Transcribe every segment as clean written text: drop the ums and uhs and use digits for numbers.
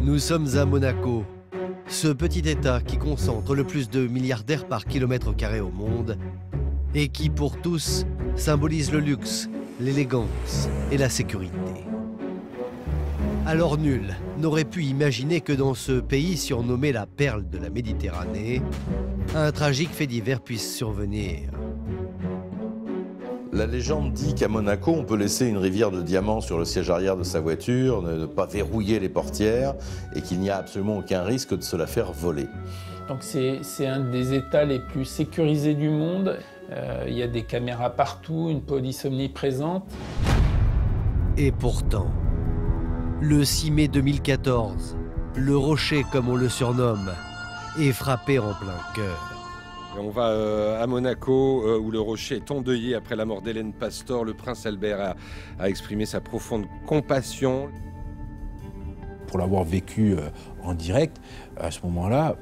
Nous sommes à Monaco, ce petit État qui concentre le plus de milliardaires par kilomètre carré au monde et qui, pour tous, symbolise le luxe, l'élégance et la sécurité. Alors nul n'aurait pu imaginer que dans ce pays surnommé la perle de la Méditerranée, un tragique fait divers puisse survenir. La légende dit qu'à Monaco, on peut laisser une rivière de diamants sur le siège arrière de sa voiture, ne pas verrouiller les portières et qu'il n'y a absolument aucun risque de se la faire voler. Donc c'est un des États les plus sécurisés du monde. Il y a des caméras partout, une police omniprésente. Et pourtant, le 6 mai 2014, le Rocher, comme on le surnomme, est frappé en plein cœur. On va à Monaco, où le Rocher est endeuillé après la mort d'Hélène Pastor. Le prince Albert a exprimé sa profonde compassion. Pour l'avoir vécu en direct, à ce moment-là,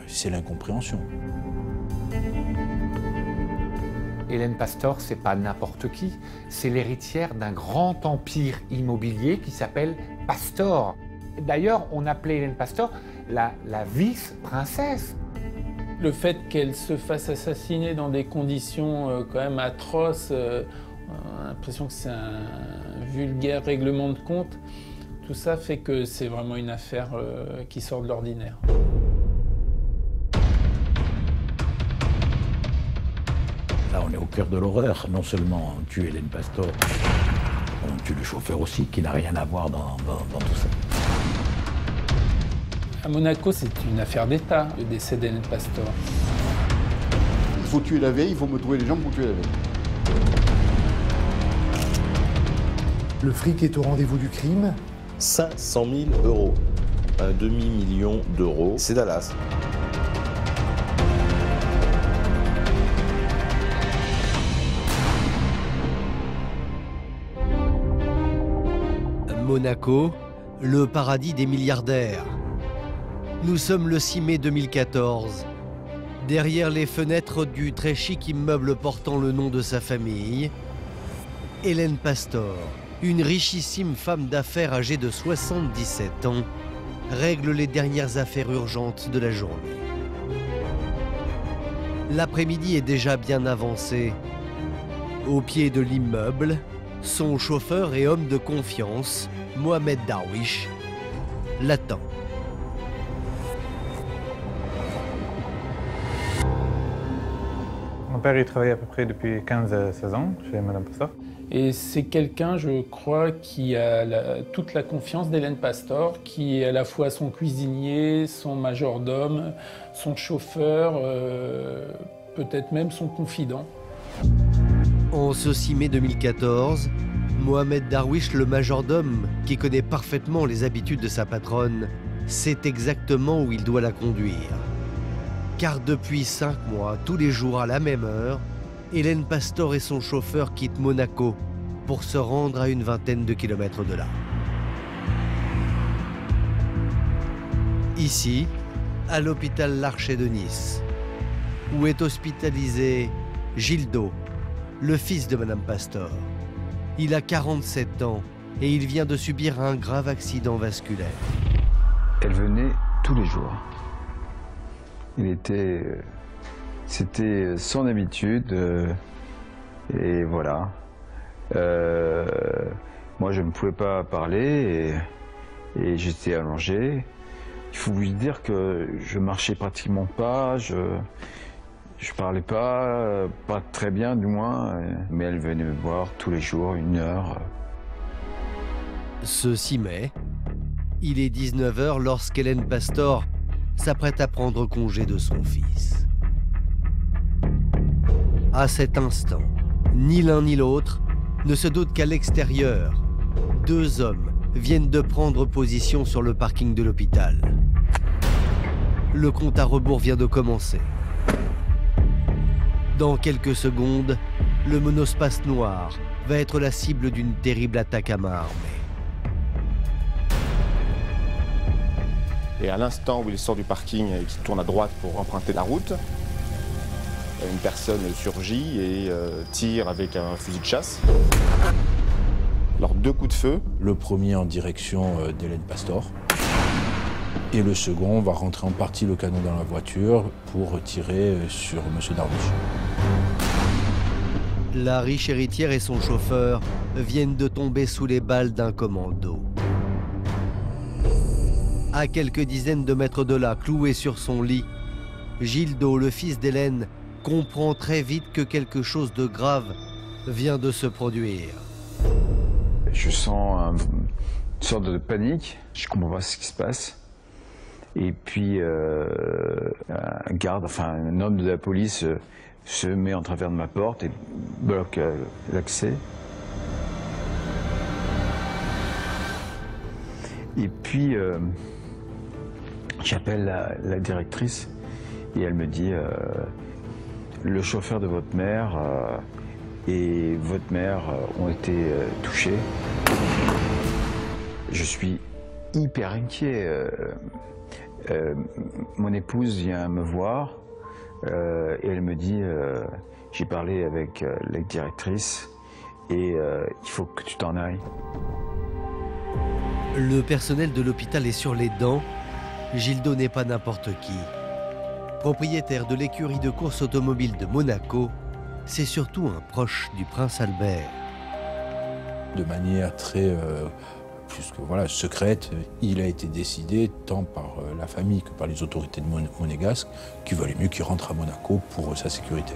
c'est l'incompréhension. Hélène Pastor, c'est pas n'importe qui, c'est l'héritière d'un grand empire immobilier qui s'appelle Pastor. D'ailleurs, on appelait Hélène Pastor la vice-princesse. Le fait qu'elle se fasse assassiner dans des conditions quand même atroces, on a l'impression que c'est un vulgaire règlement de compte, tout ça fait que c'est vraiment une affaire qui sort de l'ordinaire. Là, on est au cœur de l'horreur. Non seulement on tue Hélène Pastor, on tue le chauffeur aussi, qui n'a rien à voir dans tout ça. À Monaco, c'est une affaire d'État, le décès d'Hélène Pastor. Il faut tuer la veille, il faut me trouver les gens pour tuer la veille. Le fric est au rendez-vous du crime. 500 000 €, un demi-million d'euros, c'est Dallas. Monaco, le paradis des milliardaires. Nous sommes le 6 mai 2014. Derrière les fenêtres du très chic immeuble portant le nom de sa famille, Hélène Pastor, une richissime femme d'affaires âgée de 77 ans, règle les dernières affaires urgentes de la journée. L'après-midi est déjà bien avancé. Au pied de l'immeuble, son chauffeur et homme de confiance, Mohamed Darwish, l'attend. Mon père, il travaille à peu près depuis 15-16 ans chez Madame Pastor. Et c'est quelqu'un, je crois, qui a toute la confiance d'Hélène Pastor, qui est à la fois son cuisinier, son majordome, son chauffeur, peut-être même son confident. En ce 6 mai 2014, Mohamed Darwish, le majordome, qui connaît parfaitement les habitudes de sa patronne, sait exactement où il doit la conduire. Car depuis 5 mois, tous les jours à la même heure, Hélène Pastor et son chauffeur quittent Monaco pour se rendre à une vingtaine de kilomètres de là. Ici, à l'hôpital Larcher de Nice, où est hospitalisé Gildo, le fils de Madame Pastor. Il a 47 ans et il vient de subir un grave accident vasculaire. Elle venait tous les jours. C'était son habitude et voilà. Moi, je ne pouvais pas parler et j'étais allongé. Il faut vous dire que je marchais pratiquement pas, je parlais pas très bien du moins, mais elle venait me voir tous les jours, 1 heure. Ce 6 mai, il est 19 h lorsqu'Hélène Pastor s'apprête à prendre congé de son fils. À cet instant, ni l'un ni l'autre ne se doutent qu'à l'extérieur, 2 hommes viennent de prendre position sur le parking de l'hôpital. Le compte à rebours vient de commencer. Dans quelques secondes, le monospace noir va être la cible d'une terrible attaque à main armée. Et à l'instant où il sort du parking et qu'il tourne à droite pour emprunter la route, une personne surgit et tire avec un fusil de chasse. Alors 2 coups de feu. Le premier en direction d'Hélène Pastor. Et le second va rentrer en partie le canon dans la voiture pour tirer sur M. Darwish. La riche héritière et son chauffeur viennent de tomber sous les balles d'un commando. À quelques dizaines de mètres de là, cloué sur son lit, Gildo, le fils d'Hélène, comprend très vite que quelque chose de grave vient de se produire. Je sens une sorte de panique, je comprends pas ce qui se passe. Et puis un garde, enfin un homme de la police se met en travers de ma porte et bloque l'accès. Et puis j'appelle la directrice et elle me dit le chauffeur de votre mère et votre mère ont été touchés. Je suis hyper inquiet. Mon épouse vient me voir et elle me dit j'ai parlé avec la directrice et il faut que tu t'en ailles. Le personnel de l'hôpital est sur les dents. Gildo n'est pas n'importe qui. Propriétaire de l'écurie de course automobile de Monaco, c'est surtout un proche du prince Albert. De manière très secrète, il a été décidé tant par la famille que par les autorités de monégasques qu'il valait mieux qu'il rentre à Monaco pour sa sécurité.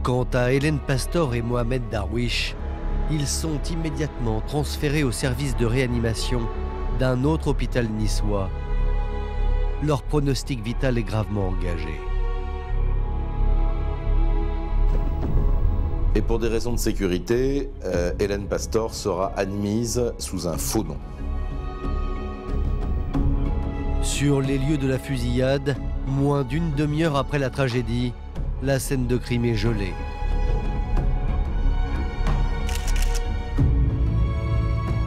Quant à Hélène Pastor et Mohamed Darwish, ils sont immédiatement transférés au service de réanimation d'un autre hôpital niçois. Leur pronostic vital est gravement engagé. Et pour des raisons de sécurité, Hélène Pastor sera admise sous un faux nom. Sur les lieux de la fusillade, moins d'une demi-heure après la tragédie, la scène de crime est gelée.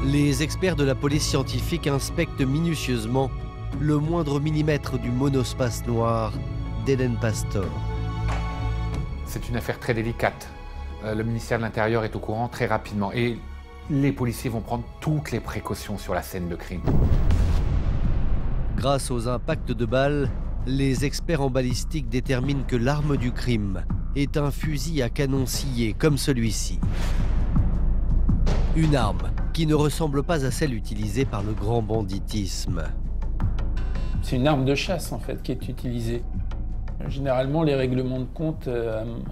Les experts de la police scientifique inspectent minutieusement le moindre millimètre du monospace noir d'Hélène Pastor. C'est une affaire très délicate. Le ministère de l'Intérieur est au courant très rapidement et les policiers vont prendre toutes les précautions sur la scène de crime. Grâce aux impacts de balles, les experts en balistique déterminent que l'arme du crime est un fusil à canon scié comme celui-ci. Une arme qui ne ressemble pas à celle utilisée par le grand banditisme. C'est une arme de chasse en fait qui est utilisée. Généralement, les règlements de compte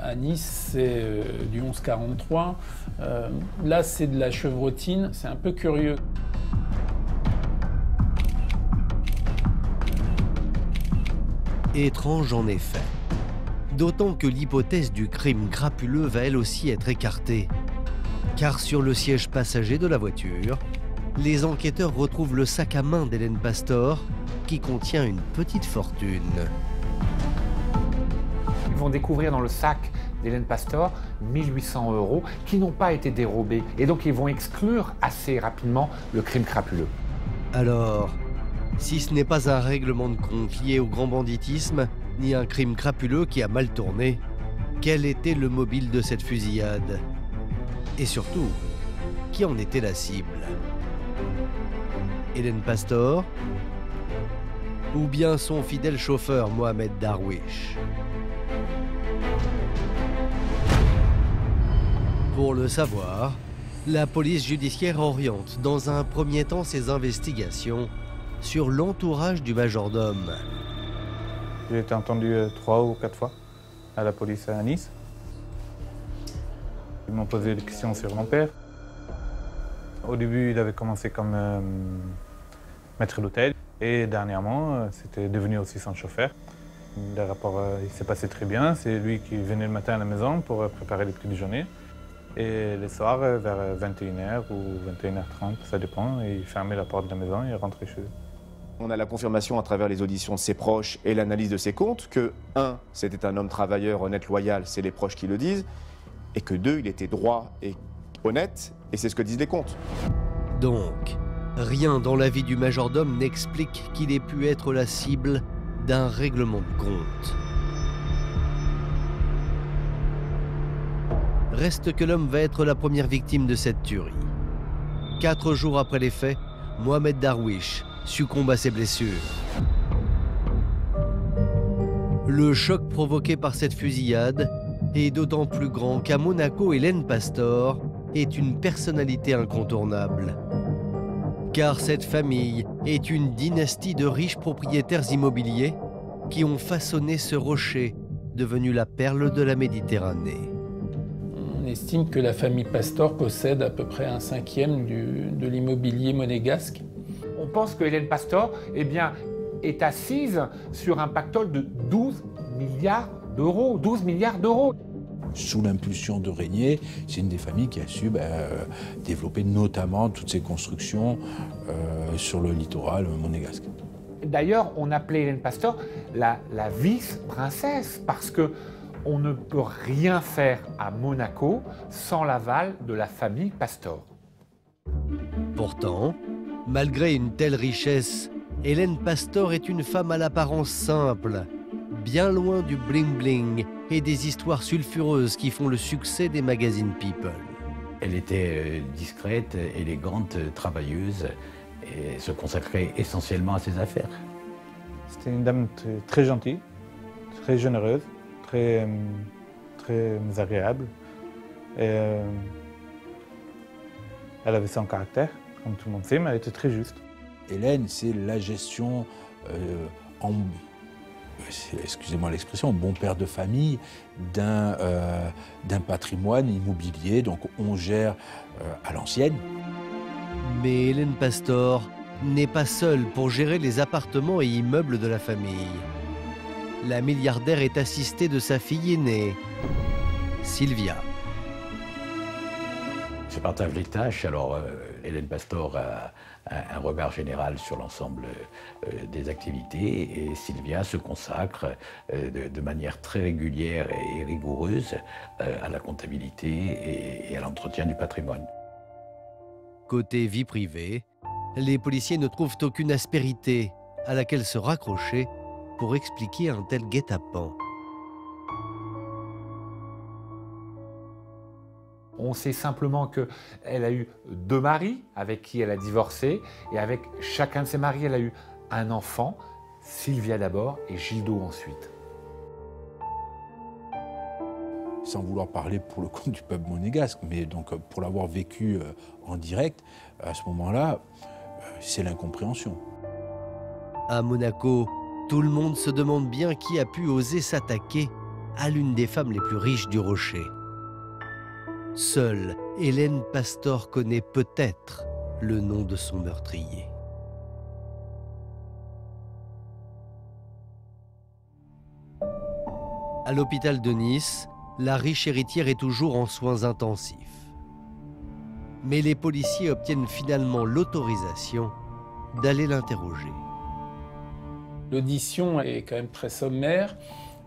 à Nice, c'est du 11-43. Là, c'est de la chevrotine. C'est un peu curieux. Étrange en effet. D'autant que l'hypothèse du crime crapuleux va elle aussi être écartée. Car sur le siège passager de la voiture, les enquêteurs retrouvent le sac à main d'Hélène Pastor qui contient une petite fortune. Ils vont découvrir dans le sac d'Hélène Pastor 1800 € qui n'ont pas été dérobés. Et donc ils vont exclure assez rapidement le crime crapuleux. Alors, si ce n'est pas un règlement de compte lié au grand banditisme, ni un crime crapuleux qui a mal tourné, quel était le mobile de cette fusillade? Et surtout, qui en était la cible? Hélène Pastor? Ou bien son fidèle chauffeur Mohamed Darwish? Pour le savoir, la police judiciaire oriente dans un premier temps ses investigations sur l'entourage du majordome. J'ai été entendu 3 ou 4 fois à la police à Nice. Ils m'ont posé des questions sur mon père. Au début, il avait commencé comme maître d'hôtel et dernièrement, c'était devenu aussi son chauffeur. Le rapport, il s'est passé très bien. C'est lui qui venait le matin à la maison pour préparer les petits déjeuners. Et le soir, vers 21h ou 21h30, ça dépend, il fermait la porte de la maison et rentrait chez eux. On a la confirmation à travers les auditions de ses proches et l'analyse de ses comptes que 1, c'était un homme travailleur, honnête, loyal, c'est les proches qui le disent, et que 2, il était droit et honnête, et c'est ce que disent les comptes. Donc, rien dans la vie du majordome n'explique qu'il ait pu être la cible d'un règlement de compte. Reste que l'homme va être la première victime de cette tuerie. 4 jours après les faits, Mohamed Darwish succombe à ses blessures. Le choc provoqué par cette fusillade est d'autant plus grand qu'à Monaco, Hélène Pastor est une personnalité incontournable. Car cette famille est une dynastie de riches propriétaires immobiliers qui ont façonné ce rocher devenu la perle de la Méditerranée. On estime que la famille Pastor possède à peu près 1/5 de l'immobilier monégasque. On pense que Hélène Pastor est assise sur un pactole de 12 milliards d'euros. 12 milliards d'euros. Sous l'impulsion de Régnier, c'est une des familles qui a su développer notamment toutes ces constructions sur le littoral monégasque. D'ailleurs, on appelait Hélène Pastor la vice-princesse parce qu'on ne peut rien faire à Monaco sans l'aval de la famille Pastor. Pourtant, malgré une telle richesse, Hélène Pastor est une femme à l'apparence simple, bien loin du bling-bling et des histoires sulfureuses qui font le succès des magazines People. Elle était discrète, élégante, travailleuse et se consacrait essentiellement à ses affaires. C'était une dame très gentille, très généreuse, très agréable. Et, elle avait son caractère, comme tout le monde sait, mais elle était très juste. Hélène, c'est la gestion excusez-moi l'expression, bon père de famille, d'un patrimoine immobilier. Donc on gère à l'ancienne. Mais Hélène Pastor n'est pas seule pour gérer les appartements et immeubles de la famille. La milliardaire est assistée de sa fille aînée, Sylvia. Je partage les tâches. Alors, Hélène Pastor a un regard général sur l'ensemble des activités et Sylvia se consacre de manière très régulière et rigoureuse à la comptabilité et à l'entretien du patrimoine. Côté vie privée, les policiers ne trouvent aucune aspérité à laquelle se raccrocher pour expliquer un tel guet-apens. On sait simplement qu'elle a eu 2 maris avec qui elle a divorcé et avec chacun de ces maris, elle a eu un enfant, Sylvia d'abord et Gildo ensuite. Sans vouloir parler pour le compte du peuple monégasque, mais donc pour l'avoir vécu en direct, à ce moment-là, c'est l'incompréhension. À Monaco, tout le monde se demande bien qui a pu oser s'attaquer à l'une des femmes les plus riches du Rocher. Seule Hélène Pastor connaît peut-être le nom de son meurtrier. À l'hôpital de Nice, la riche héritière est toujours en soins intensifs. Mais les policiers obtiennent finalement l'autorisation d'aller l'interroger. L'audition est quand même très sommaire,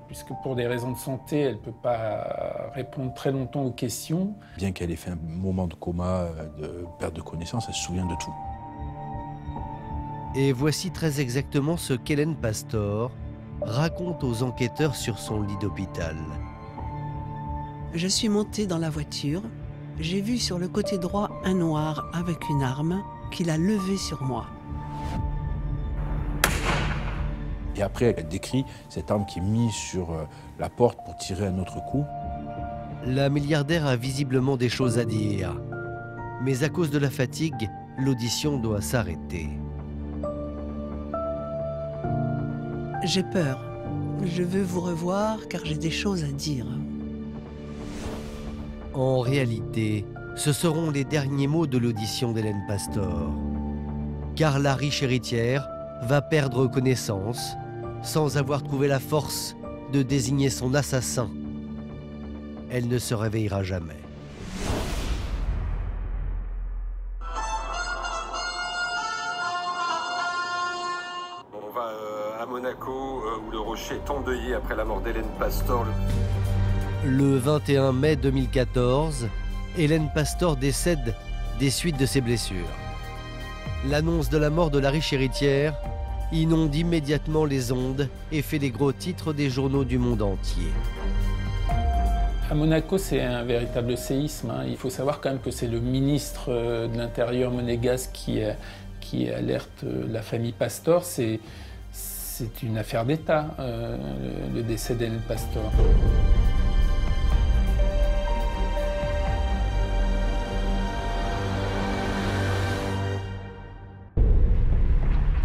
puisque pour des raisons de santé, elle ne peut pas répondre très longtemps aux questions. Bien qu'elle ait fait un moment de coma, de perte de connaissance, elle se souvient de tout. Et voici très exactement ce qu'Hélène Pastor raconte aux enquêteurs sur son lit d'hôpital. Je suis montée dans la voiture. J'ai vu sur le côté droit un noir avec une arme qu'il a levée sur moi. Et après, elle décrit cette arme qui est mise sur la porte pour tirer un autre coup. La milliardaire a visiblement des choses à dire. Mais à cause de la fatigue, l'audition doit s'arrêter. J'ai peur. Je veux vous revoir car j'ai des choses à dire. En réalité, ce seront les derniers mots de l'audition d'Hélène Pastor. Car la riche héritière va perdre connaissance sans avoir trouvé la force de désigner son assassin. Elle ne se réveillera jamais. On va à Monaco, où le Rocher est endeuillé après la mort d'Hélène Pastor. Le 21 mai 2014, Hélène Pastor décède des suites de ses blessures. L'annonce de la mort de la riche héritière inonde immédiatement les ondes et fait les gros titres des journaux du monde entier. À Monaco, c'est un véritable séisme. Il faut savoir quand même que c'est le ministre de l'Intérieur monégasque qui alerte la famille Pastor. C'est une affaire d'État, le décès d'Hélène Pastor.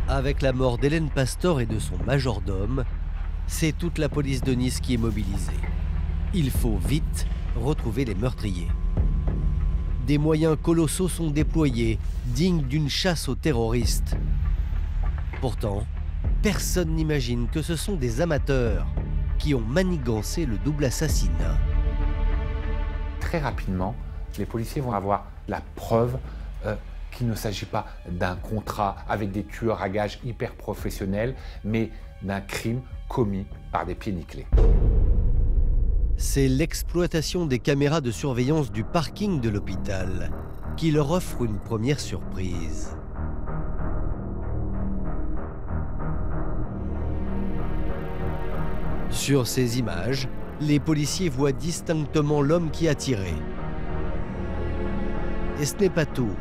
Avec la mort d'Hélène Pastor et de son majordome, c'est toute la police de Nice qui est mobilisée. Il faut vite retrouver les meurtriers. Des moyens colossaux sont déployés, dignes d'une chasse aux terroristes. Pourtant, personne n'imagine que ce sont des amateurs qui ont manigancé le double assassinat. Très rapidement, les policiers vont avoir la preuve qu'il ne s'agit pas d'un contrat avec des tueurs à gages hyper professionnels, mais d'un crime commis par des pieds nickelés. C'est l'exploitation des caméras de surveillance du parking de l'hôpital qui leur offre une première surprise. Sur ces images, les policiers voient distinctement l'homme qui a tiré. Et ce n'est pas tout.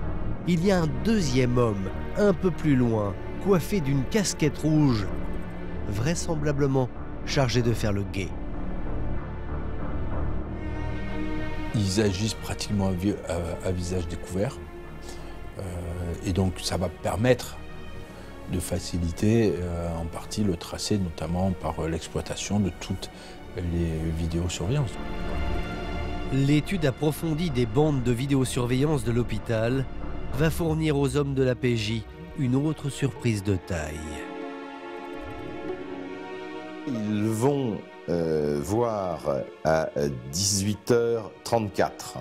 Il y a un deuxième homme, un peu plus loin, coiffé d'une casquette rouge, vraisemblablement chargé de faire le guet. Ils agissent pratiquement à visage découvert. Et donc ça va permettre de faciliter en partie le tracé, notamment par l'exploitation de toutes les vidéosurveillances. L'étude approfondie des bandes de vidéosurveillance de l'hôpital va fournir aux hommes de la PJ une autre surprise de taille. Ils vont voir à 18h34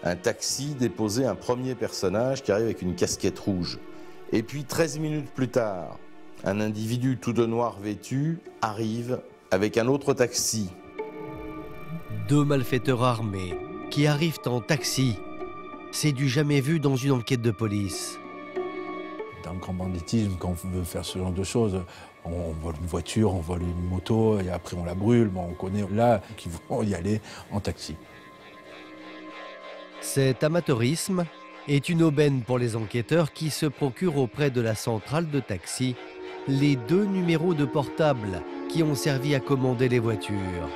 un taxi déposer un premier personnage qui arrive avec une casquette rouge. Et puis 13 minutes plus tard, un individu tout de noir vêtu arrive avec un autre taxi. Deux malfaiteurs armés qui arrivent en taxi. C'est du jamais vu dans une enquête de police. Dans le grand banditisme, quand on veut faire ce genre de choses, on vole une voiture, on vole une moto, et après on la brûle. Bon, on connaît là qu'ils vont y aller en taxi. Cet amateurisme est une aubaine pour les enquêteurs qui se procurent auprès de la centrale de taxi les deux numéros de portable qui ont servi à commander les voitures.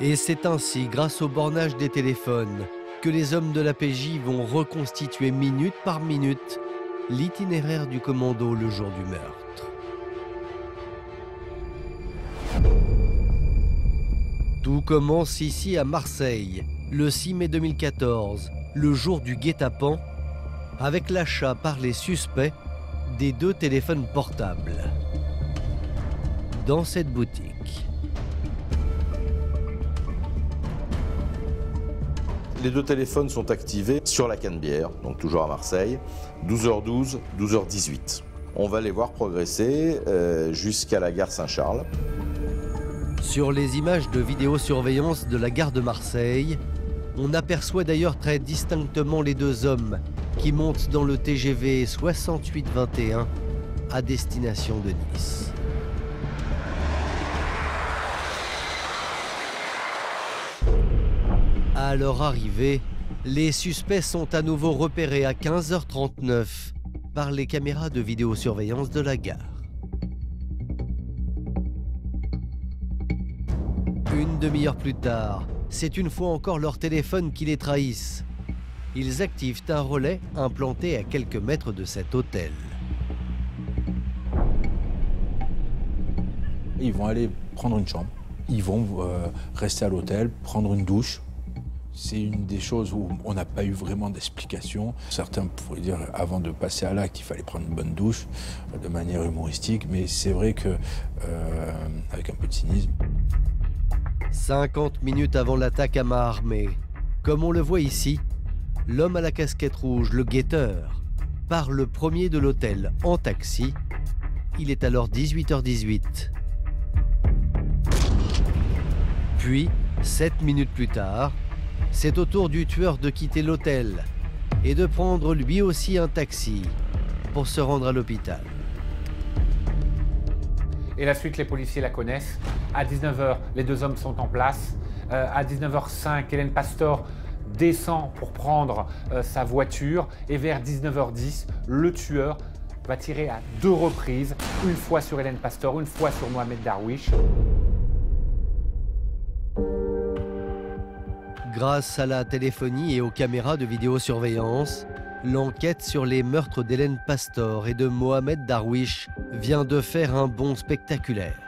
Et c'est ainsi, grâce au bornage des téléphones, que les hommes de la PJ vont reconstituer minute par minute l'itinéraire du commando le jour du meurtre. Tout commence ici à Marseille, le 6 mai 2014, le jour du guet-apens, avec l'achat par les suspects des deux téléphones portables. Dans cette boutique. Les deux téléphones sont activés sur la Canebière, donc toujours à Marseille, 12h12, 12h18. On va les voir progresser jusqu'à la gare Saint-Charles. Sur les images de vidéosurveillance de la gare de Marseille, on aperçoit d'ailleurs très distinctement les deux hommes qui montent dans le TGV 6821 à destination de Nice. À leur arrivée, les suspects sont à nouveau repérés à 15h39 par les caméras de vidéosurveillance de la gare. Une demi-heure plus tard, c'est une fois encore leur téléphone qui les trahissent. Ils activent un relais implanté à quelques mètres de cet hôtel. Ils vont aller prendre une chambre. Ils vont rester à l'hôtel, prendre une douche. C'est une des choses où on n'a pas eu vraiment d'explication. Certains pourraient dire avant de passer à l'acte, il fallait prendre une bonne douche de manière humoristique, mais c'est vrai que avec un peu de cynisme. 50 minutes avant l'attaque à main armée, comme on le voit ici, l'homme à la casquette rouge, le guetteur, part le premier de l'hôtel en taxi. Il est alors 18h18. Puis, 7 minutes plus tard, c'est au tour du tueur de quitter l'hôtel et de prendre lui aussi un taxi pour se rendre à l'hôpital. Et la suite, les policiers la connaissent. À 19h, les deux hommes sont en place. À 19h05, Hélène Pastor descend pour prendre sa voiture. Et vers 19h10, le tueur va tirer à 2 reprises, une fois sur Hélène Pastor, une fois sur Mohamed Darwish. Grâce à la téléphonie et aux caméras de vidéosurveillance, l'enquête sur les meurtres d'Hélène Pastor et de Mohamed Darwish vient de faire un bond spectaculaire.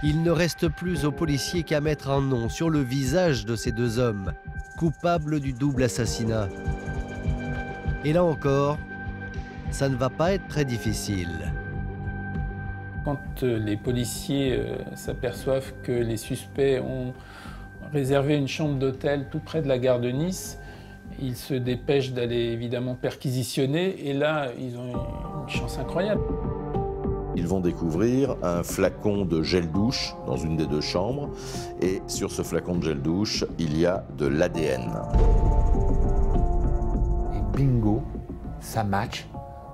Il ne reste plus aux policiers qu'à mettre un nom sur le visage de ces deux hommes, coupables du double assassinat. Et là encore, ça ne va pas être très difficile. Quand les policiers s'aperçoivent que les suspects ont réservé une chambre d'hôtel tout près de la gare de Nice, ils se dépêchent d'aller évidemment perquisitionner et là, ils ont une chance incroyable. Ils vont découvrir un flacon de gel douche dans une des 2 chambres et sur ce flacon de gel douche, il y a de l'ADN. Et bingo, ça match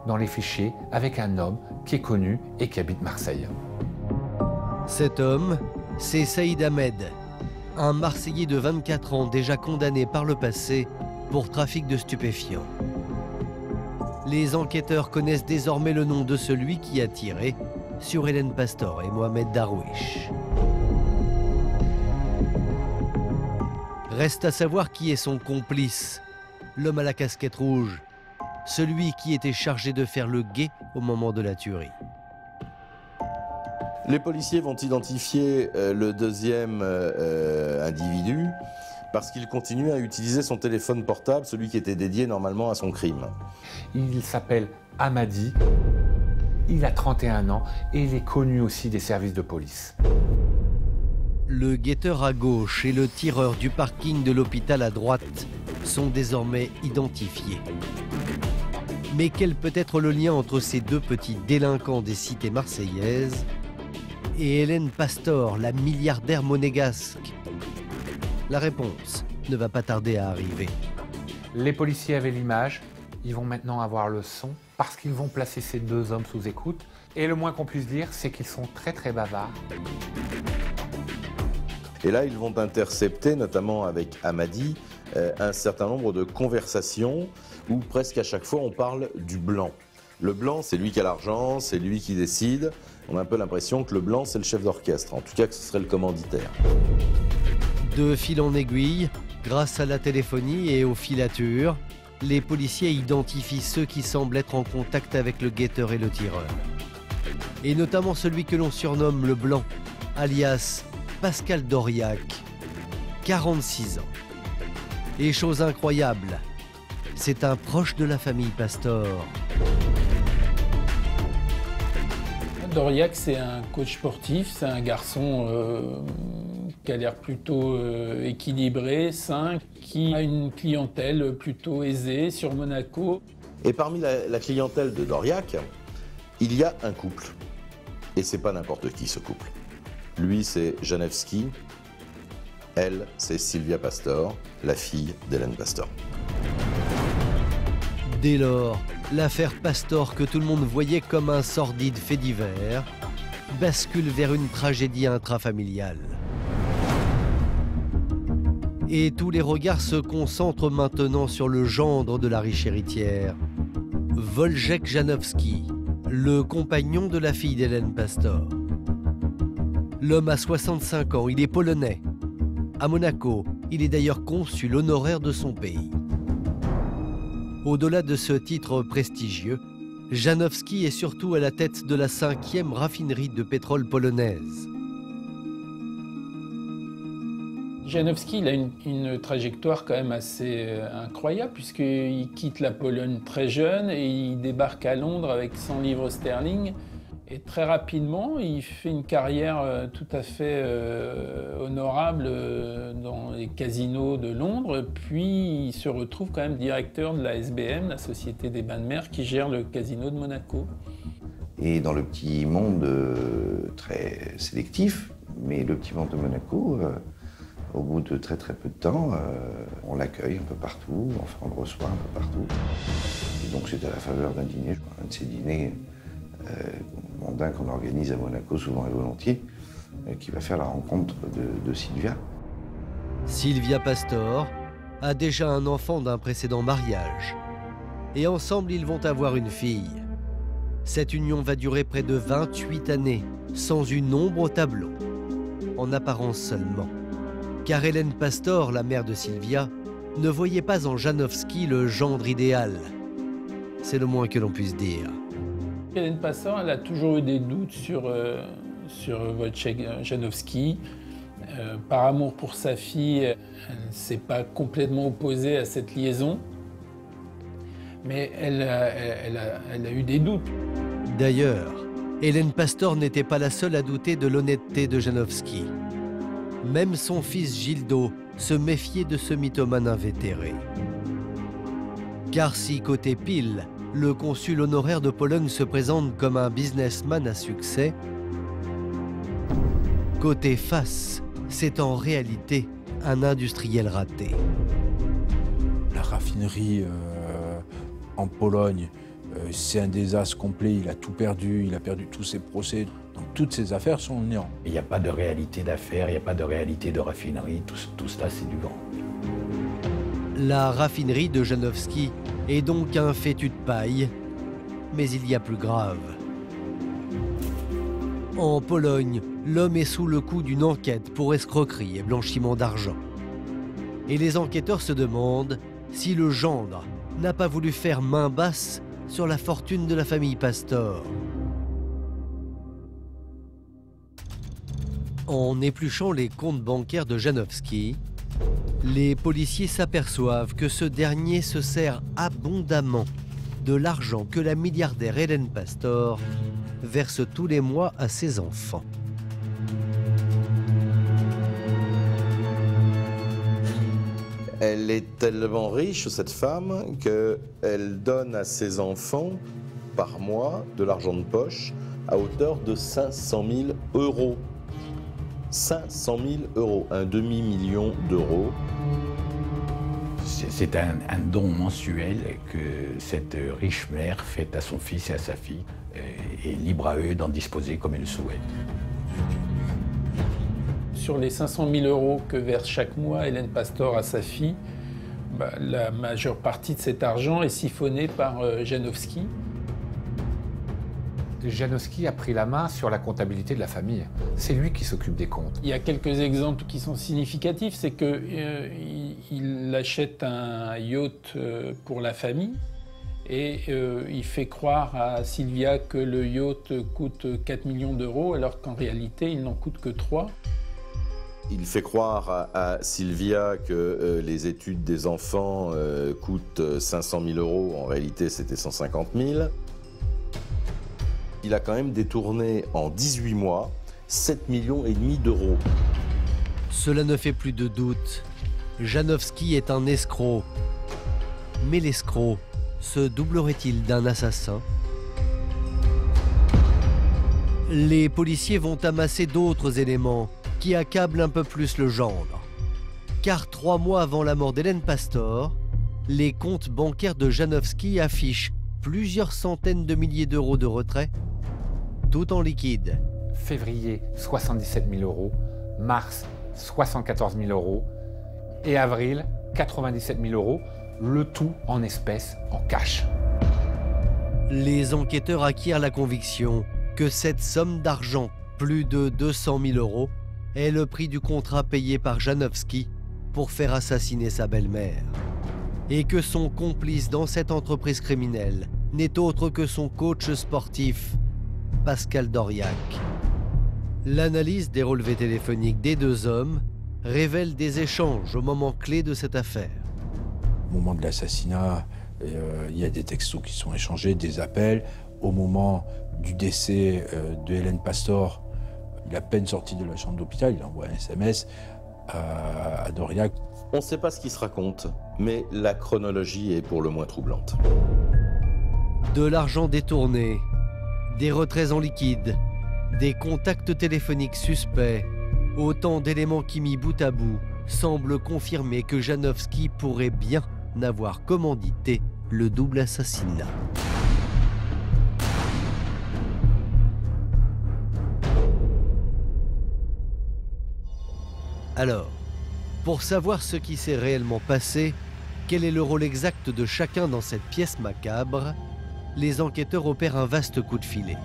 dans les fichiers avec un homme qui est connu et qui habite Marseille. Cet homme, c'est Saïd Ahmed, un Marseillais de 24 ans déjà condamné par le passé pour trafic de stupéfiants. Les enquêteurs connaissent désormais le nom de celui qui a tiré sur Hélène Pastor et Mohamed Darwish. Reste à savoir qui est son complice, l'homme à la casquette rouge, celui qui était chargé de faire le guet au moment de la tuerie. Les policiers vont identifier le deuxième individu parce qu'il continue à utiliser son téléphone portable, celui qui était dédié normalement à son crime. Il s'appelle Hamadi, il a 31 ans et il est connu aussi des services de police. Le guetteur à gauche et le tireur du parking de l'hôpital à droite sont désormais identifiés. Mais quel peut être le lien entre ces 2 petits délinquants des cités marseillaises et Hélène Pastor, la milliardaire monégasque? La réponse ne va pas tarder à arriver. Les policiers avaient l'image, ils vont maintenant avoir le son parce qu'ils vont placer ces 2 hommes sous écoute. Et le moins qu'on puisse dire, c'est qu'ils sont très très bavards. Et là, ils vont intercepter, notamment avec Hamadi, un certain nombre de conversations où presque à chaque fois on parle du blanc. Le blanc, c'est lui qui a l'argent, c'est lui qui décide. On a un peu l'impression que le blanc, c'est le chef d'orchestre, en tout cas que ce serait le commanditaire. De fil en aiguille, grâce à la téléphonie et aux filatures, les policiers identifient ceux qui semblent être en contact avec le guetteur et le tireur. Et notamment celui que l'on surnomme le Blanc, alias Pascal Doriac, 46 ans. Et chose incroyable, c'est un proche de la famille Pastor. Doriac, c'est un coach sportif, c'est un garçon qui a l'air plutôt équilibré, sain, qui a une clientèle plutôt aisée sur Monaco. Et parmi la clientèle de Doriac, il y a un couple. Et c'est pas n'importe qui ce couple. Lui, c'est Janevski. Elle, c'est Sylvia Pastor, la fille d'Hélène Pastor. Dès lors, l'affaire Pastor, que tout le monde voyait comme un sordide fait divers, bascule vers une tragédie intrafamiliale. Et tous les regards se concentrent maintenant sur le gendre de la riche héritière, Wojciech Janowski, le compagnon de la fille d'Hélène Pastor. L'homme a 65 ans, il est polonais. À Monaco, il est d'ailleurs consul honoraire de son pays. Au-delà de ce titre prestigieux, Janowski est surtout à la tête de la 5e raffinerie de pétrole polonaise. Janowski, il a une trajectoire quand même assez incroyable puisqu'il quitte la Pologne très jeune et il débarque à Londres avec 100 livres sterling. Et très rapidement, il fait une carrière tout à fait honorable dans les casinos de Londres. Puis il se retrouve quand même directeur de la SBM, la Société des Bains de Mer, qui gère le casino de Monaco. Et dans le petit monde très sélectif, mais le petit monde de Monaco, au bout de très peu de temps, on l'accueille un peu partout, enfin on le reçoit un peu partout. Et donc c'est à la faveur d'un dîner, un de ces dîners mondain qu'on organise à Monaco souvent et volontiers, qui va faire la rencontre de Sylvia. Sylvia Pastor a déjà un enfant d'un précédent mariage. Et ensemble, ils vont avoir une fille. Cette union va durer près de 28 années, sans une ombre au tableau. En apparence seulement. Car Hélène Pastor, la mère de Sylvia, ne voyait pas en Janowski le gendre idéal. C'est le moins que l'on puisse dire. Hélène Pastor, elle a toujours eu des doutes sur Wojciech Janowski. Par amour pour sa fille, elle ne s'est pas complètement opposée à cette liaison. Mais elle a eu des doutes. D'ailleurs, Hélène Pastor n'était pas la seule à douter de l'honnêteté de Janowski. Même son fils Gildo se méfiait de ce mythomane invétéré. Car si côté pile, le consul honoraire de Pologne se présente comme un businessman à succès, côté face, c'est en réalité un industriel raté. La raffinerie en Pologne, c'est un désastre complet, il a tout perdu, il a perdu tous ses procès. Donc toutes ces affaires sont au néant. Il n'y a pas de réalité d'affaires, il n'y a pas de réalité de raffinerie, tout cela c'est du vent. La raffinerie de Janowski est donc un fétu de paille, mais il y a plus grave. En Pologne, l'homme est sous le coup d'une enquête pour escroquerie et blanchiment d'argent. Et les enquêteurs se demandent si le gendre n'a pas voulu faire main basse sur la fortune de la famille Pastor. En épluchant les comptes bancaires de Janowski, les policiers s'aperçoivent que ce dernier se sert abondamment de l'argent que la milliardaire Hélène Pastor verse tous les mois à ses enfants. Elle est tellement riche, cette femme, qu'elle donne à ses enfants, par mois, de l'argent de poche à hauteur de 500 000 euros. 500 000 euros, un demi-million d'euros. C'est un don mensuel que cette riche mère fait à son fils et à sa fille, et libre à eux d'en disposer comme ils le souhaitent. Sur les 500 000 euros que verse chaque mois Hélène Pastor à sa fille, la majeure partie de cet argent est siphonnée par Janowski. Janowski a pris la main sur la comptabilité de la famille. C'est lui qui s'occupe des comptes. Il y a quelques exemples qui sont significatifs. C'est qu'il achète un yacht pour la famille et il fait croire à Sylvia que le yacht coûte 4 millions d'euros alors qu'en réalité, il n'en coûte que 3. Il fait croire à Sylvia que les études des enfants coûtent 500 000 euros. En réalité, c'était 150 000. Il a quand même détourné en 18 mois 7,5 millions d'euros. Cela ne fait plus de doute. Janowski est un escroc. Mais l'escroc se doublerait-il d'un assassin? Les policiers vont amasser d'autres éléments qui accablent un peu plus le gendre. Car 3 mois avant la mort d'Hélène Pastor, les comptes bancaires de Janowski affichent plusieurs centaines de milliers d'euros de retrait, tout en liquide. Février, 77 000 euros. Mars, 74 000 euros. Et avril, 97 000 euros. Le tout en espèces, en cash. Les enquêteurs acquièrent la conviction que cette somme d'argent, plus de 200 000 euros, est le prix du contrat payé par Janowski pour faire assassiner sa belle-mère. Et que son complice dans cette entreprise criminelle n'est autre que son coach sportif, Pascal Doriac. L'analyse des relevés téléphoniques des deux hommes révèle des échanges au moment clé de cette affaire. Au moment de l'assassinat, il y a des textos qui sont échangés, des appels. Au moment du décès de Hélène Pastor, il a à peine sorti de la chambre d'hôpital, il envoie un SMS à Doriac. On ne sait pas ce qui se raconte, mais la chronologie est pour le moins troublante. De l'argent détourné, des retraits en liquide, des contacts téléphoniques suspects, autant d'éléments qui mis bout à bout semblent confirmer que Janowski pourrait bien n'avoir commandité le double assassinat. Alors, pour savoir ce qui s'est réellement passé, quel est le rôle exact de chacun dans cette pièce macabre, les enquêteurs opèrent un vaste coup de filet.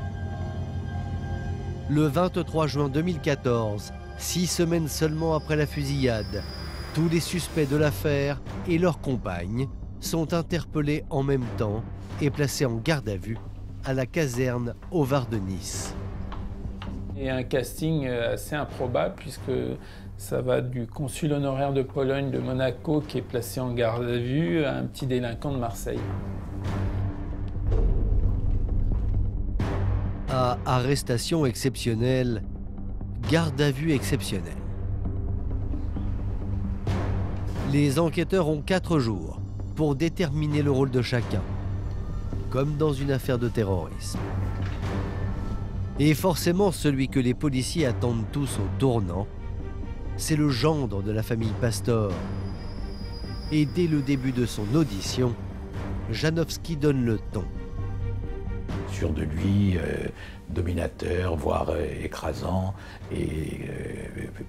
Le 23 juin 2014, 6 semaines seulement après la fusillade, tous les suspects de l'affaire et leurs compagnes sont interpellés en même temps et placés en garde à vue à la caserne Ovard de Nice. Et un casting assez improbable puisque ça va du consul honoraire de Pologne de Monaco qui est placé en garde à vue à un petit délinquant de Marseille. À arrestation exceptionnelle, garde à vue exceptionnelle. Les enquêteurs ont 4 jours pour déterminer le rôle de chacun, comme dans une affaire de terrorisme. Et forcément, celui que les policiers attendent tous au tournant, c'est le gendre de la famille Pastor. Et dès le début de son audition, Janowski donne le ton. Sûr de lui, dominateur, voire écrasant, et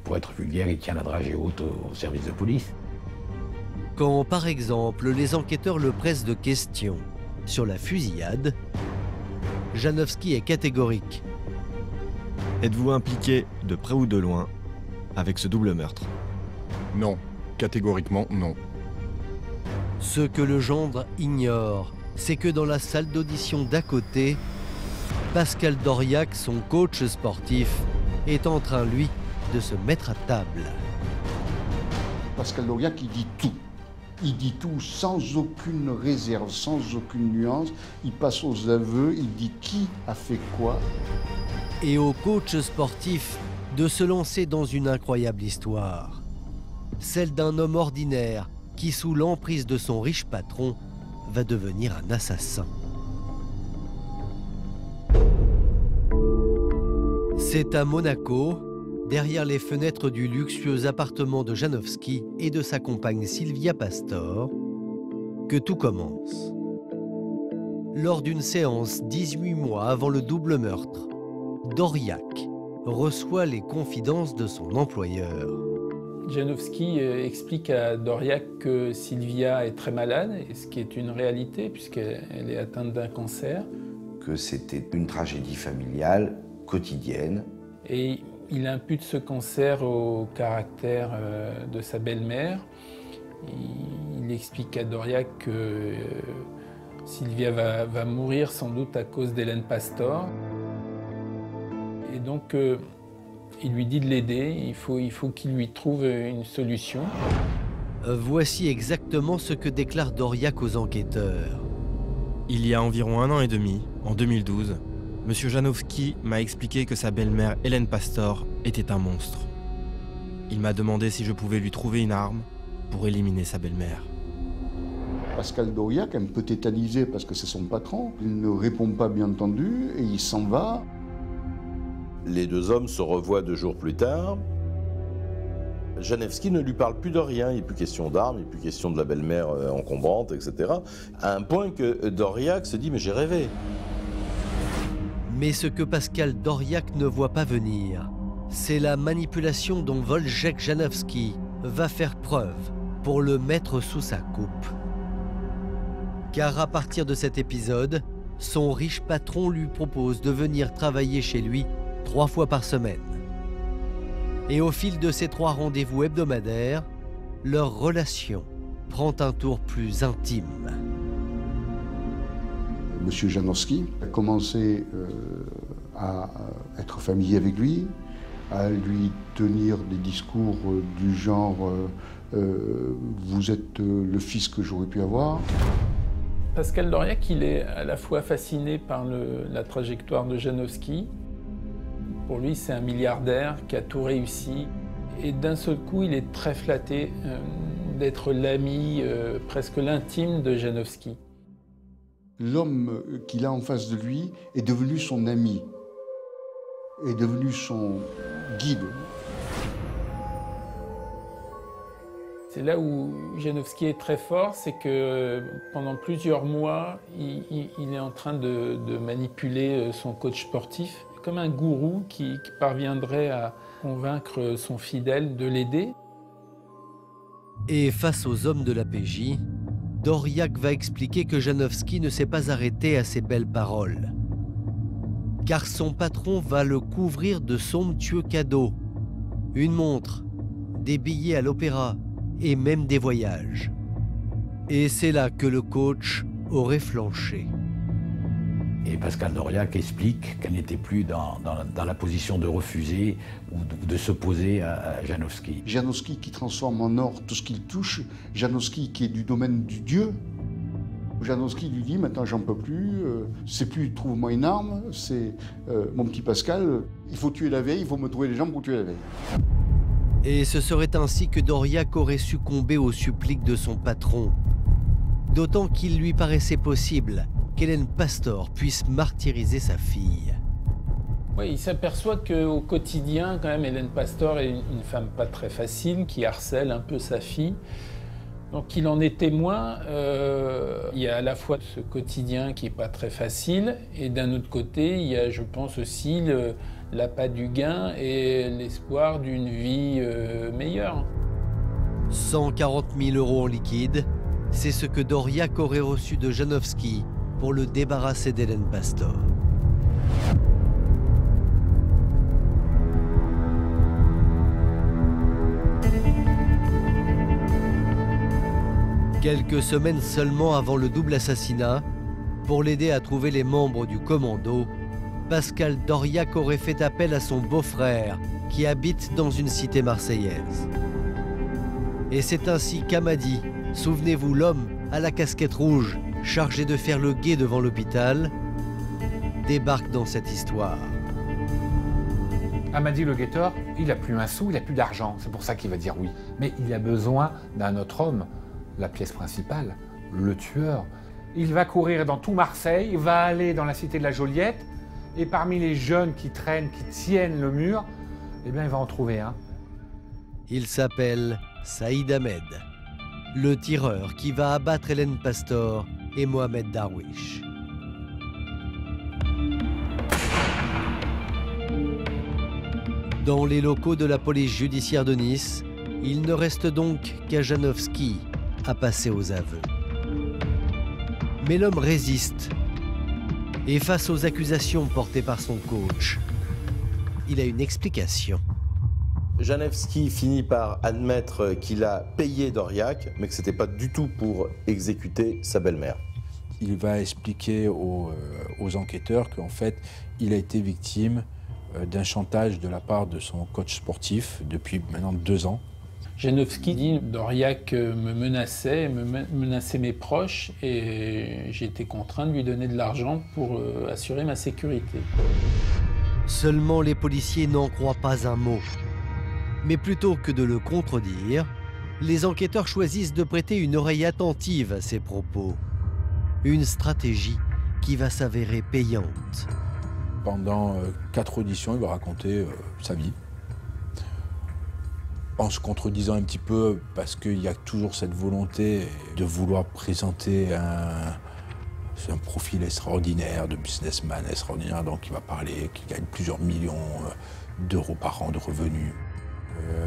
pour être vulgaire, il tient la dragée haute au service de police. Quand, par exemple, les enquêteurs le pressent de questions sur la fusillade, Janowski est catégorique. Êtes-vous impliqué, de près ou de loin, avec ce double meurtre? Non, catégoriquement non. Ce que le gendre ignore, c'est que dans la salle d'audition d'à côté, Pascal Doriac, son coach sportif, est en train, lui, de se mettre à table. Pascal Doriac, il dit tout. Il dit tout sans aucune réserve, sans aucune nuance. Il passe aux aveux, il dit qui a fait quoi. Et au coach sportif de se lancer dans une incroyable histoire. Celle d'un homme ordinaire qui, sous l'emprise de son riche patron, va devenir un assassin. C'est à Monaco, derrière les fenêtres du luxueux appartement de Janowski et de sa compagne Sylvia Pastor, que tout commence. Lors d'une séance 18 mois avant le double meurtre, Doriac reçoit les confidences de son employeur. Janowski explique à Doriac que Sylvia est très malade, et ce qui est une réalité puisqu'elle est atteinte d'un cancer. Que c'était une tragédie familiale quotidienne. Et il impute ce cancer au caractère de sa belle-mère. Il explique à Doriac que Sylvia va mourir sans doute à cause d'Hélène Pastor. Et donc, il lui dit de l'aider, il faut qu'il lui trouve une solution. Voici exactement ce que déclare Doriac aux enquêteurs. Il y a environ 1 an et demi, en 2012, M. Janowski m'a expliqué que sa belle-mère Hélène Pastor était un monstre. Il m'a demandé si je pouvais lui trouver une arme pour éliminer sa belle-mère. Pascal Doriac, un peu tétanisé parce que c'est son patron, il ne répond pas bien entendu et il s'en va. Les 2 hommes se revoient 2 jours plus tard. Janowski ne lui parle plus de rien, il n'est plus question d'armes, il n'est plus question de la belle-mère encombrante, etc. À un point que Doriac se dit « mais j'ai rêvé ». Mais ce que Pascal Doriac ne voit pas venir, c'est la manipulation dont Wojciech Janowski va faire preuve pour le mettre sous sa coupe. Car à partir de cet épisode, son riche patron lui propose de venir travailler chez lui 3 fois par semaine. Et au fil de ces 3 rendez-vous hebdomadaires, leur relation prend un tour plus intime. Monsieur Janowski a commencé à être familier avec lui, à lui tenir des discours du genre vous êtes le fils que j'aurais pu avoir. Pascal Doriac, il est à la fois fasciné par la trajectoire de Janowski. Pour lui, c'est un milliardaire qui a tout réussi. Et d'un seul coup, il est très flatté d'être l'ami, presque l'intime de Janowski. L'homme qu'il a en face de lui est devenu son ami, est devenu son guide. C'est là où Janowski est très fort, c'est que pendant plusieurs mois, il est en train de manipuler son coach sportif. comme un gourou qui parviendrait à convaincre son fidèle de l'aider. Et face aux hommes de la PJ, Doriac va expliquer que Janowski ne s'est pas arrêté à ses belles paroles. Car son patron va le couvrir de somptueux cadeaux. Une montre, des billets à l'opéra et même des voyages. Et c'est là que le coach aurait flanché. Et Pascal Doriac explique qu'elle n'était plus dans la position de refuser ou de s'opposer à Janowski. Janowski qui transforme en or tout ce qu'il touche, Janowski qui est du domaine du Dieu. Janowski lui dit, maintenant j'en peux plus, c'est plus trouve-moi une arme, c'est mon petit Pascal, il faut tuer la veille, il faut me trouver les jambes pour tuer la veille. Et ce serait ainsi que Doriac aurait succombé aux suppliques de son patron. D'autant qu'il lui paraissait possible qu'Hélène Pastor puisse martyriser sa fille. Oui, il s'aperçoit qu'au quotidien, quand même, Hélène Pastor est une femme pas très facile, qui harcèle un peu sa fille. Donc il en est témoin. Il y a à la fois ce quotidien qui n'est pas très facile, et d'un autre côté, il y a, je pense aussi, l'appât du gain et l'espoir d'une vie meilleure. 140 000 € en liquide, c'est ce que Doriac aurait reçu de Janowski pour le débarrasser d'Hélène Pastor. Quelques semaines seulement avant le double assassinat, pour l'aider à trouver les membres du commando, Pascal Doriac aurait fait appel à son beau-frère, qui habite dans une cité marseillaise. Et c'est ainsi qu'Amadi, souvenez-vous l'homme à la casquette rouge, chargé de faire le guet devant l'hôpital, débarque dans cette histoire. Amadi le guetteur, il n'a plus un sou, il n'a plus d'argent, c'est pour ça qu'il va dire oui. Mais il a besoin d'un autre homme, la pièce principale, le tueur. Il va courir dans tout Marseille, il va aller dans la cité de la Joliette, et parmi les jeunes qui traînent, qui tiennent le mur, eh bien il va en trouver un. Il s'appelle Saïd Ahmed, le tireur qui va abattre Hélène Pastor et Mohamed Darwish. Dans les locaux de la police judiciaire de Nice, il ne reste donc qu'à Janowski à passer aux aveux. Mais l'homme résiste. Et face aux accusations portées par son coach, il a une explication. Janowski finit par admettre qu'il a payé Doriac, mais que ce n'était pas du tout pour exécuter sa belle-mère. Il va expliquer aux enquêteurs qu'en fait, il a été victime d'un chantage de la part de son coach sportif depuis maintenant 2 ans. Janowski dit « Doriac me menaçait mes proches et j'ai été contraint de lui donner de l'argent pour assurer ma sécurité. » Seulement les policiers n'en croient pas un mot. Mais plutôt que de le contredire, les enquêteurs choisissent de prêter une oreille attentive à ses propos. Une stratégie qui va s'avérer payante. Pendant 4 auditions, il va raconter sa vie. En se contredisant un petit peu, parce qu'il y a toujours cette volonté de vouloir présenter un profil extraordinaire, de businessman extraordinaire, donc il va parler qu'il gagne plusieurs millions d'euros par an de revenus.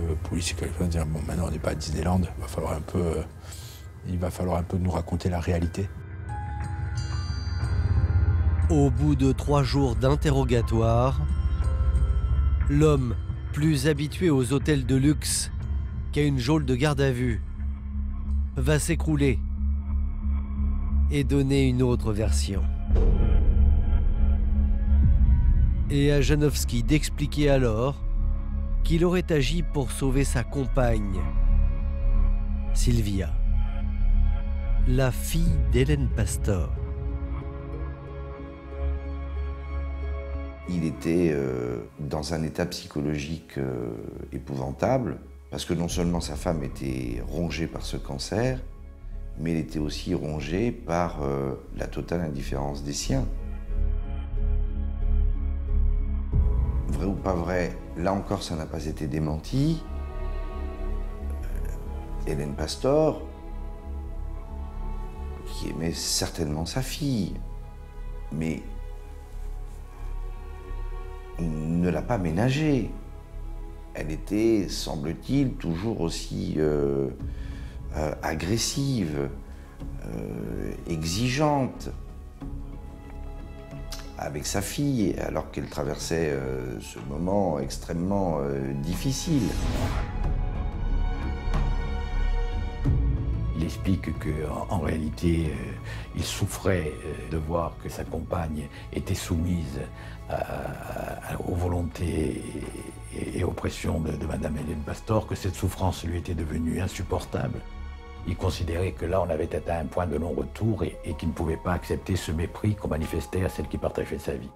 Le policier va dire, bon, maintenant on n'est pas à Disneyland, il va falloir un peu nous raconter la réalité. Au bout de 3 jours d'interrogatoire, l'homme, plus habitué aux hôtels de luxe qu'à une geôle de garde à vue, va s'écrouler et donner une autre version. Et à Janowski d'expliquer alors qu'il aurait agi pour sauver sa compagne, Sylvia, la fille d'Hélène Pastor. Il était dans un état psychologique épouvantable, parce que non seulement sa femme était rongée par ce cancer, mais elle était aussi rongée par la totale indifférence des siens. Vrai ou pas vrai, là encore ça n'a pas été démenti. Hélène Pastor, qui aimait certainement sa fille, mais ne l'a pas ménagée. Elle était, semble-t-il, toujours aussi agressive, exigeante avec sa fille, alors qu'elle traversait ce moment extrêmement difficile. Il explique qu'en réalité, il souffrait de voir que sa compagne était soumise aux volontés et aux pressions de Madame Hélène Pastor, que cette souffrance lui était devenue insupportable. Il considérait que là, on avait atteint un point de non-retour et qu'il ne pouvait pas accepter ce mépris qu'on manifestait à celle qui partageait sa vie.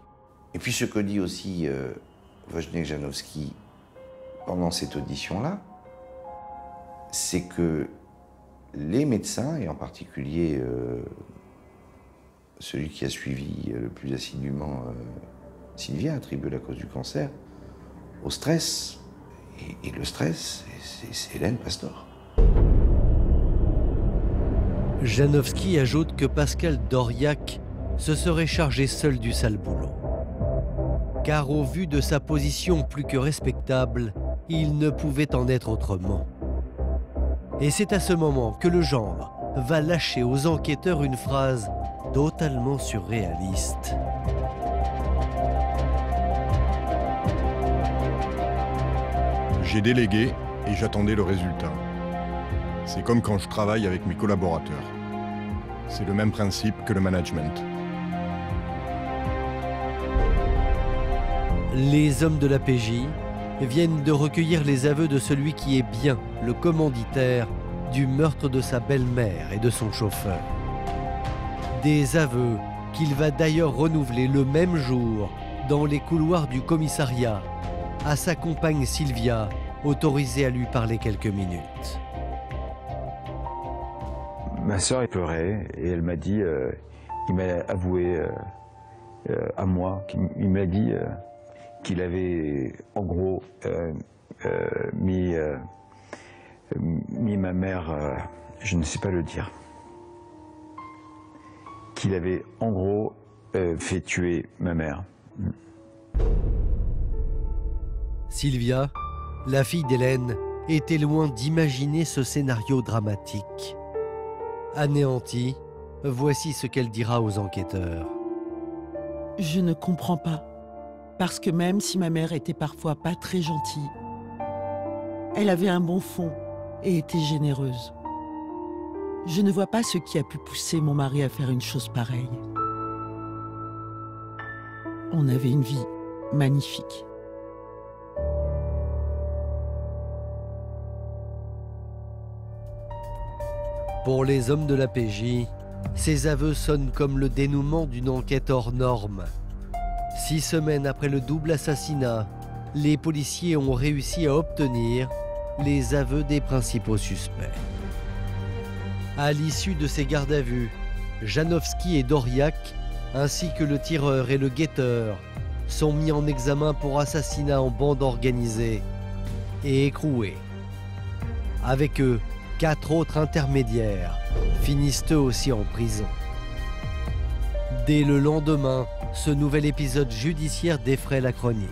Et puis ce que dit aussi Wojciech Janowski pendant cette audition-là, c'est que les médecins, et en particulier celui qui a suivi le plus assidûment Sylvia, attribué la cause du cancer, au stress. Et le stress, c'est Hélène Pastor. Janowski ajoute que Pascal d'Aurillac se serait chargé seul du sale boulot. Car au vu de sa position plus que respectable, il ne pouvait en être autrement. Et c'est à ce moment que le gendre va lâcher aux enquêteurs une phrase totalement surréaliste. J'ai délégué et j'attendais le résultat. C'est comme quand je travaille avec mes collaborateurs. C'est le même principe que le management. Les hommes de la PJ viennent de recueillir les aveux de celui qui est bien le commanditaire du meurtre de sa belle-mère et de son chauffeur. Des aveux qu'il va d'ailleurs renouveler le même jour dans les couloirs du commissariat à sa compagne Sylvia, autorisée à lui parler quelques minutes. Ma sœur elle pleurait et elle m'a dit, il m'a avoué à moi, il m'a dit qu'il avait en gros mis ma mère, je ne sais pas le dire, qu'il avait en gros fait tuer ma mère. Sylvia, la fille d'Hélène, était loin d'imaginer ce scénario dramatique. Anéantie, voici ce qu'elle dira aux enquêteurs. Je ne comprends pas. Parce que même si ma mère était parfois pas très gentille, elle avait un bon fond et était généreuse. Je ne vois pas ce qui a pu pousser mon mari à faire une chose pareille. On avait une vie magnifique. Pour les hommes de la PJ, ces aveux sonnent comme le dénouement d'une enquête hors norme. 6 semaines après le double assassinat, les policiers ont réussi à obtenir les aveux des principaux suspects. À l'issue de ces gardes à vue, Janowski et d'Aurillac, ainsi que le tireur et le guetteur, sont mis en examen pour assassinat en bande organisée et écroués. Avec eux, 4 autres intermédiaires finissent eux aussi en prison. Dès le lendemain, ce nouvel épisode judiciaire défraie la chronique.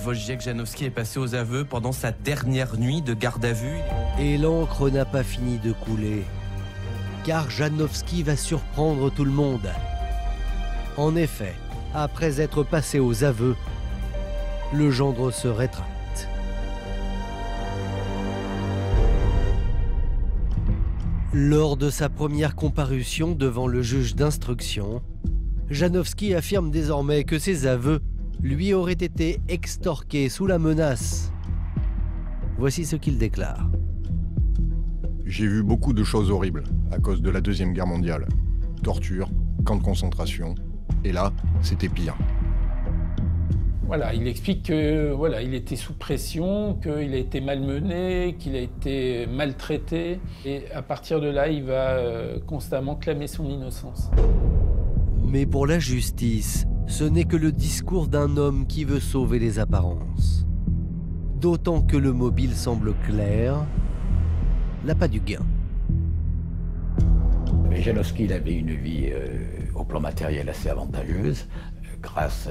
Wojciech Janowski est passé aux aveux pendant sa dernière nuit de garde à vue. Et l'encre n'a pas fini de couler, car Janowski va surprendre tout le monde. En effet, après être passé aux aveux, le gendre se rétracte. Lors de sa première comparution devant le juge d'instruction, Janowski affirme désormais que ses aveux lui auraient été extorqués sous la menace. Voici ce qu'il déclare. J'ai vu beaucoup de choses horribles à cause de la Deuxième Guerre mondiale. Torture, camps de concentration, et là, c'était pire. Voilà, il explique que voilà, il était sous pression, qu'il a été malmené, qu'il a été maltraité. Et à partir de là, il va constamment clamer son innocence. Mais pour la justice, ce n'est que le discours d'un homme qui veut sauver les apparences. D'autant que le mobile semble clair, l'appât du gain. Mais Janowski, il avait une vie au plan matériel assez avantageuse, grâce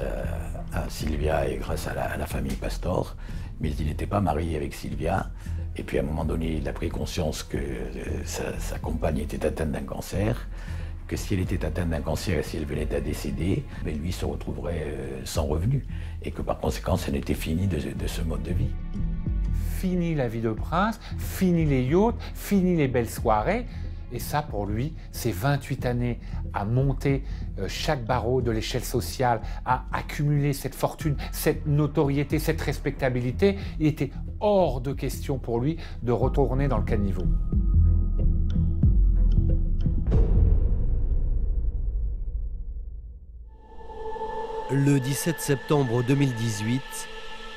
à Sylvia et grâce à la famille Pastor, mais il n'était pas marié avec Sylvia. Et puis à un moment donné, il a pris conscience que sa compagne était atteinte d'un cancer, que si elle était atteinte d'un cancer et si elle venait à décéder, ben lui se retrouverait sans revenu, et que par conséquent, ça n'était fini de ce mode de vie. Fini la vie de prince, fini les yachts, fini les belles soirées. Et ça, pour lui, c'est 28 années à monter chaque barreau de l'échelle sociale, à accumuler cette fortune, cette notoriété, cette respectabilité. Il était hors de question pour lui de retourner dans le caniveau. Le 17 septembre 2018,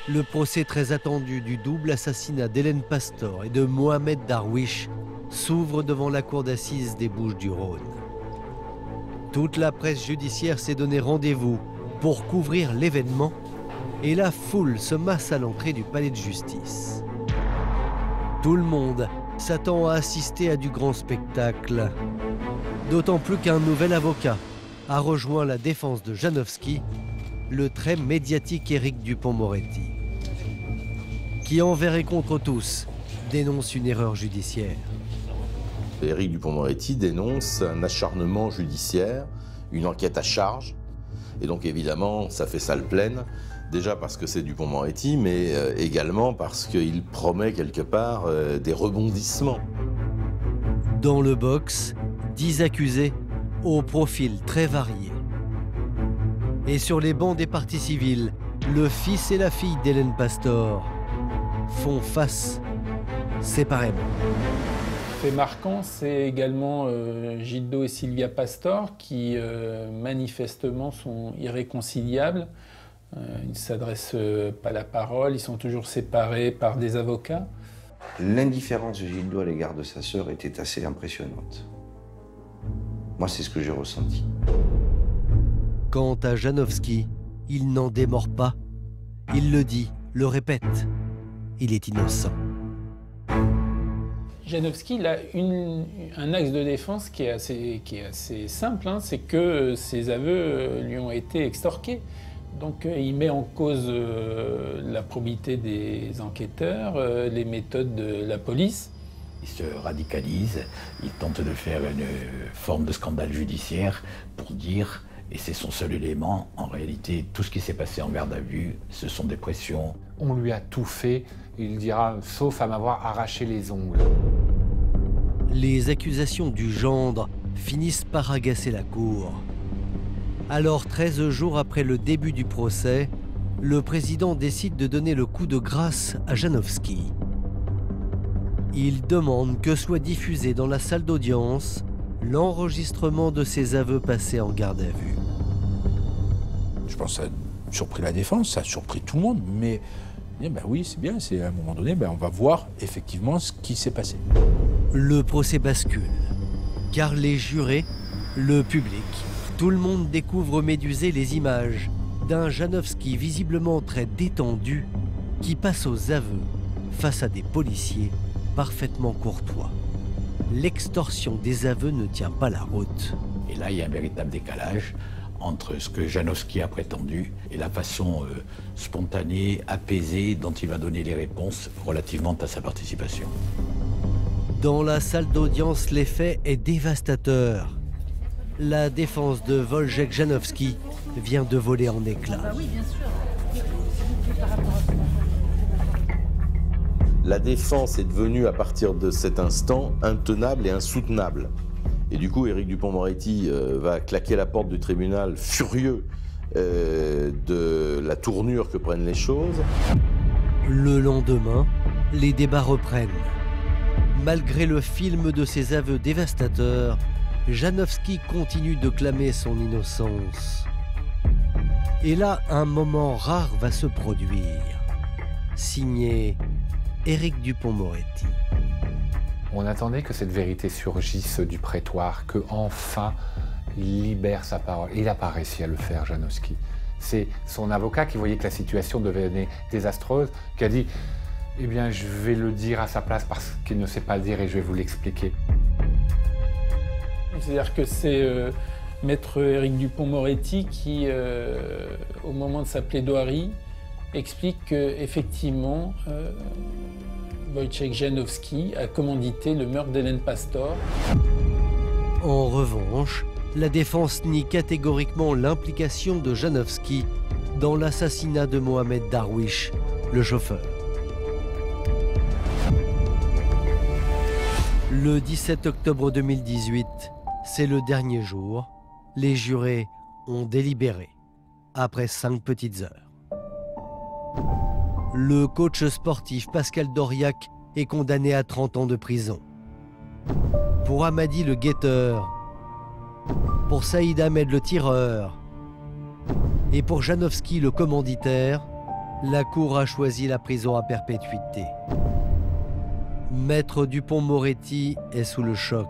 le procès très attendu du double assassinat d'Hélène Pastor et de Mohamed Darwish s'ouvre devant la cour d'assises des Bouches-du-Rhône. Toute la presse judiciaire s'est donné rendez-vous pour couvrir l'événement et la foule se masse à l'entrée du palais de justice. Tout le monde s'attend à assister à du grand spectacle, d'autant plus qu'un nouvel avocat a rejoint la défense de Janowski, le très médiatique Éric Dupond-Moretti, qui envers et contre tous dénonce une erreur judiciaire. Éric Dupond-Moretti dénonce un acharnement judiciaire, une enquête à charge, et donc évidemment ça fait salle pleine, déjà parce que c'est Dupond-Moretti, mais également parce qu'il promet quelque part des rebondissements. Dans le box, 10 accusés au profil très varié. Et sur les bancs des parties civiles, le fils et la fille d'Hélène Pastor font face séparément. Fait marquant, c'est également Gildo et Sylvia Pastor qui manifestement sont irréconciliables. Ils ne s'adressent pas la parole, ils sont toujours séparés par des avocats. L'indifférence de Gildo à l'égard de sa sœur était assez impressionnante. Moi, c'est ce que j'ai ressenti. Quant à Janowski, il n'en démord pas. Il le dit, le répète. Il est innocent. Janowski, il a un axe de défense qui est assez simple, hein, c'est que ses aveux lui ont été extorqués. Donc il met en cause la probité des enquêteurs, les méthodes de la police. Il se radicalise, il tente de faire une forme de scandale judiciaire pour dire, et c'est son seul élément, en réalité, tout ce qui s'est passé en garde à vue, ce sont des pressions. On lui a tout fait, il dira, sauf à m'avoir arraché les ongles. Les accusations du gendre finissent par agacer la cour. Alors, 13 jours après le début du procès, le président décide de donner le coup de grâce à Janowski. Il demande que soit diffusé dans la salle d'audience l'enregistrement de ses aveux passés en garde à vue. Je pense que ça a surpris la défense, ça a surpris tout le monde, mais ben oui, c'est bien, c'est à un moment donné, ben on va voir effectivement ce qui s'est passé. Le procès bascule, car les jurés, le public, tout le monde découvre médusé les images d'un Janowski visiblement très détendu qui passe aux aveux face à des policiers parfaitement courtois. L'extorsion des aveux ne tient pas la route. Et là, il y a un véritable décalage entre ce que Janowski a prétendu et la façon spontanée, apaisée dont il va donner les réponses relativement à sa participation. Dans la salle d'audience, l'effet est dévastateur. La défense de Wojciech Janowski vient de voler en éclats. Bah oui, bien sûr. La défense est devenue, à partir de cet instant, intenable et insoutenable. Et du coup, Éric Dupond-Moretti va claquer la porte du tribunal, furieux de la tournure que prennent les choses. Le lendemain, les débats reprennent. Malgré le film de ses aveux dévastateurs, Janowski continue de clamer son innocence. Et là, un moment rare va se produire. Signé Éric Dupond-Moretti. On attendait que cette vérité surgisse du prétoire, que enfin il libère sa parole. Il n'a pas réussi à le faire, Janowski. C'est son avocat qui voyait que la situation devenait désastreuse, qui a dit « Eh bien, je vais le dire à sa place parce qu'il ne sait pas le dire et je vais vous l'expliquer. » C'est-à-dire que c'est maître Éric Dupond-Moretti qui, au moment de sa plaidoirie, explique qu'effectivement, Wojciech Janowski a commandité le meurtre d'Hélène Pastor. En revanche, la défense nie catégoriquement l'implication de Janowski dans l'assassinat de Mohamed Darwish, le chauffeur. Le 17 octobre 2018, c'est le dernier jour. Les jurés ont délibéré, après 5 petites heures. Le coach sportif Pascal Dauriac est condamné à 30 ans de prison. Pour Hamadi le guetteur, pour Saïd Ahmed le tireur et pour Janowski le commanditaire, la Cour a choisi la prison à perpétuité. Maître Dupond-Moretti est sous le choc.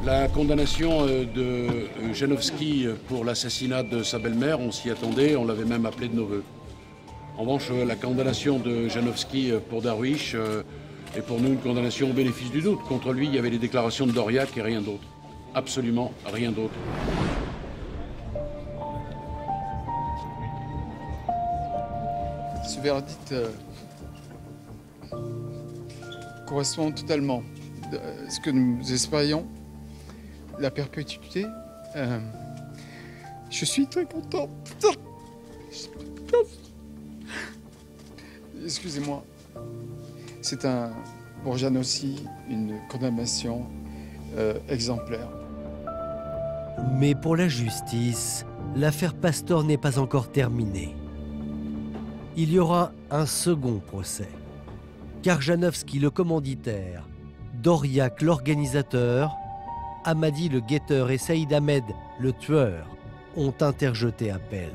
La condamnation de Janowski pour l'assassinat de sa belle-mère, on s'y attendait, on l'avait même appelé de nos voeux. En revanche, la condamnation de Janowski pour Darwish est pour nous une condamnation au bénéfice du doute. Contre lui, il y avait les déclarations de Dauriac et rien d'autre. Absolument rien d'autre. Ce verdict correspond totalement à ce que nous espérions, la perpétuité. Je suis très content. Excusez-moi. C'est pour Janowski une condamnation exemplaire. Mais pour la justice, l'affaire Pastor n'est pas encore terminée. Il y aura un second procès, car Janowski le commanditaire, Dauriac l'organisateur, Hamadi le guetteur et Saïd Ahmed le tueur ont interjeté appel.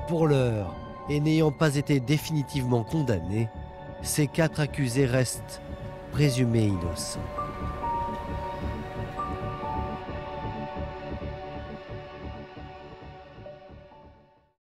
Pour l'heure, et n'ayant pas été définitivement condamnés, ces 4 accusés restent présumés innocents.